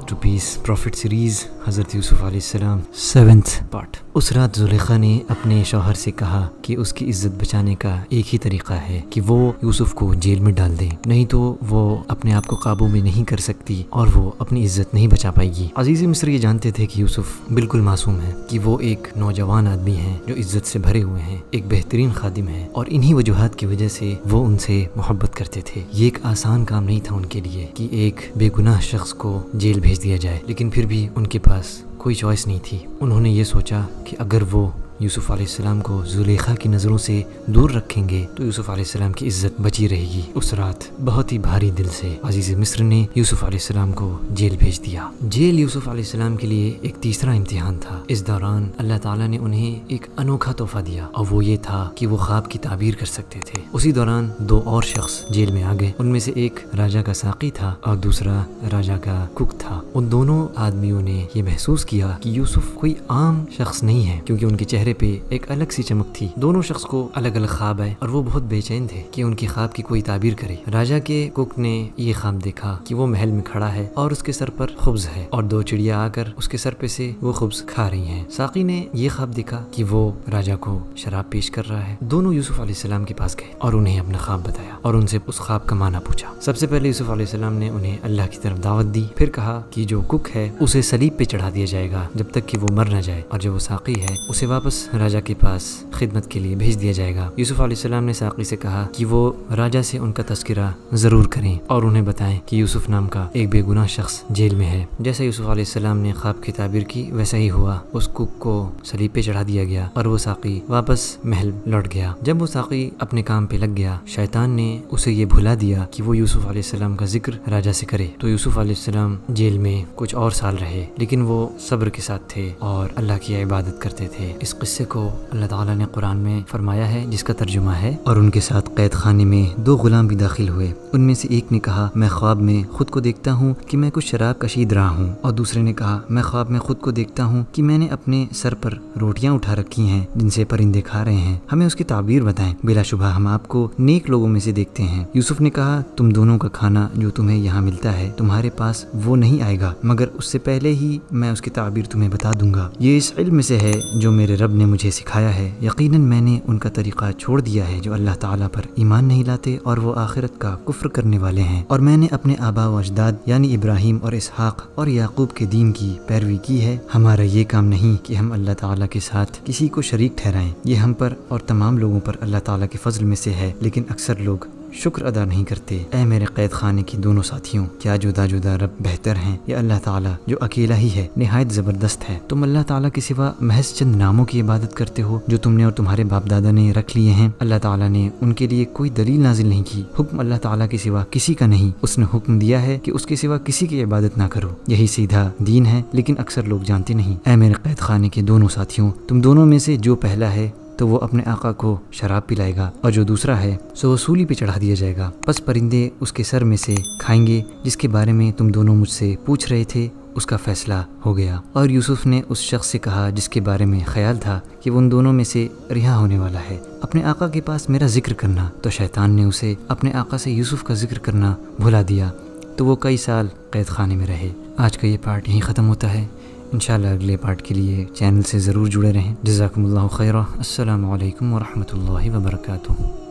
Back to peace prophet series हज़रत यूसुफ़ अलैहिस्सलाम 7th पार्ट। उस रात ज़ुलेखा ने अपने शौहर से कहा कि उसकी इज़्ज़त बचाने का एक ही तरीक़ा है कि वो यूसुफ़ को जेल में डाल दे, नहीं तो वो अपने आप को काबू में नहीं कर सकती और वो अपनी इज़्ज़त नहीं बचा पाएगी। अज़ीज़ मिस्र ये जानते थे कि यूसुफ़ बिल्कुल मासूम है, कि वो एक नौजवान आदमी है जो इज़्ज़त से भरे हुए हैं, एक बेहतरीन खादिम है और इन्हीं वजूहात की वजह से वो उनसे मोहब्बत करते थे। ये एक आसान काम नहीं था उनके लिए कि एक बेगुनाह शख्स को जेल भेज दिया जाए, लेकिन फिर भी उनके पास कोई चॉइस नहीं थी। उन्होंने ये सोचा कि अगर वो यूसुफ़ अलैहिस्सलाम को ज़ुलेखा की नज़रों से दूर रखेंगे तो यूसुफ़ अलैहिस्सलाम की इज़्ज़त बची रहेगी। उस रात बहुत ही भारी दिल से अज़ीज़ मिस्र ने यूसुफ़ अलैहिस्सलाम को जेल भेज दिया। जेल यूसुफ़ अलैहिस्सलाम के लिए एक तीसरा इम्तिहान था। इस दौरान अल्लाह ताला ने उन्हें एक अनोखा तोहफ़ा दिया और वो ये था कि वो ख्वाब की ताबीर कर सकते थे। उसी दौरान दो और शख्स जेल में आ गए। उनमें से एक राजा का साक़ी था और दूसरा राजा का कुक था। उन दोनों आदमियों ने ये महसूस किया कि यूसुफ़ कोई आम शख्स नहीं है, क्योंकि उनके चेहरे पे एक अलग सी चमक थी। दोनों शख्स को अलग अलग ख्वाब आए और वो बहुत बेचैन थे कि उनके ख्वाब की कोई ताबीर करे। राजा के कुक ने ये ख्वाब देखा कि वो महल में खड़ा है और उसके सर पर खुब्ज है और दो चिड़िया आकर उसके सर पे से वो खुब्ज खा रही हैं। साक़ी ने ये ख्वाब देखा कि वो राजा को शराब पेश कर रहा है। दोनों यूसुफ़ अलैहिस्सलाम के पास गए और उन्हें अपना ख्वाब बताया और उनसे उस ख्वाब का माना पूछा। सबसे पहले यूसुफ़ अलैहिस्सलाम ने उन्हें अल्लाह की तरफ दावत दी, फिर कहा कि जो कुक है उसे सलीब पे चढ़ा दिया जाएगा जब तक कि वो मर न जाए, और जो वो साक़ी है उसे वापस राजा के पास खिदमत के लिए भेज दिया जाएगा। यूसुफ़ अलैहिस्सलाम ने साक़ी से कहा कि वो राजा से उनका तज़किरा ज़रूर करें और उन्हें बताएं कि यूसुफ़ नाम का एक बेगुनाह शख्स जेल में है। जैसा यूसुफ़ अलैहिस्सलाम ने ख्वाब की ताबीर की वैसा ही हुआ। उस कुक को सलीब पे चढ़ा दिया गया और वो साक़ी वापस महल लौट गया। जब वो साक़ी अपने काम पे लग गया, शैतान ने उसे ये भुला दिया कि वो यूसुफ़ अलैहिस्सलाम का जिक्र राजा से करे। तो यूसुफ़ अलैहिस्सलाम जेल में कुछ और साल रहे, लेकिन वो सब्र के साथ थे और अल्लाह की इबादत करते थे। इस किस्से को अल्लाह ताला ने कुरान में फरमाया है, जिसका तर्जुमा है, और उनके साथ कैद खाने में दो गुलाम भी दाखिल हुए। उनमें से एक ने कहा, मैं ख्वाब में खुद को देखता हूँ कि मैं कुछ शराब कशीद रहा हूँ, और दूसरे ने कहा, मैं ख्वाब में खुद को देखता हूँ कि मैंने अपने सर पर रोटियाँ उठा रखी हैं जिनसे परिंदे खा रहे हैं। हमें उसकी ताबीर बताएं, बिलाशुबा हम आपको नेक लोगों में से देखते हैं। यूसुफ ने कहा, तुम दोनों का खाना जो तुम्हें यहाँ मिलता है तुम्हारे पास वो नहीं आएगा, मगर उससे पहले ही मैं उसकी ताबीर तुम्हें बता दूंगा। ये इस इल्म से है जो मेरे रब ने मुझे सिखाया है। यकीनन मैंने उनका तरीक़ा छोड़ दिया है जो अल्लाह ताला पर ईमान नहीं लाते और वो आखिरत का कुफ्र करने वाले हैं, और मैंने अपने आबा व अजदाद यानी इब्राहीम और इसहाक और याकूब के दीन की पैरवी की है। हमारा ये काम नहीं कि हम अल्लाह ताला के साथ किसी को शरीक ठहराएं। ये हम पर और तमाम लोगों पर अल्लाह ताला के फजल में से है, लेकिन अक्सर लोग शुक्र अदा नहीं करते। ऐ मेरे कैद खाने की दोनों साथियों, क्या जुदा जुदा रब बेहतर हैं या अल्लाह ताला जो अकेला ही है, निहायत ज़बरदस्त है। तुम अल्लाह ताला के सिवा महज चंद नामों की इबादत करते हो जो तुमने और तुम्हारे बाप दादा ने रख लिए हैं। अल्लाह ताला ने उनके लिए कोई दलील नाजिल नहीं की। हुक्म अल्लाह ताला के सिवा किसी का नहीं। उसने हुक्म दिया है कि उसके सिवा किसी की इबादत ना करो। यही सीधा दीन है, लेकिन अक्सर लोग जानते नहीं। ऐ मेरे कैद खाने के दोनों साथियों, तुम दोनों में से जो पहला है तो वो अपने आका को शराब पिलाएगा, और जो दूसरा है सो वो सूली पे चढ़ा दिया जाएगा। बस परिंदे उसके सर में से खाएंगे। जिसके बारे में तुम दोनों मुझसे पूछ रहे थे उसका फैसला हो गया। और यूसुफ ने उस शख्स से कहा जिसके बारे में ख्याल था कि वो उन दोनों में से रिहा होने वाला है, अपने आका के पास मेरा जिक्र करना। तो शैतान ने उसे अपने आका से यूसुफ का जिक्र करना भुला दिया, तो वो कई साल कैद खाने में रहे। आज का ये पार्ट यहीं ख़त्म होता है। इंशाल्लाह अगले पार्ट के लिए चैनल से ज़रूर जुड़े रहें। जज़ाकुमुल्लाहु खैरा। अस्सलामु अलैकुम व रहमतुल्लाहि व बरकातुहू।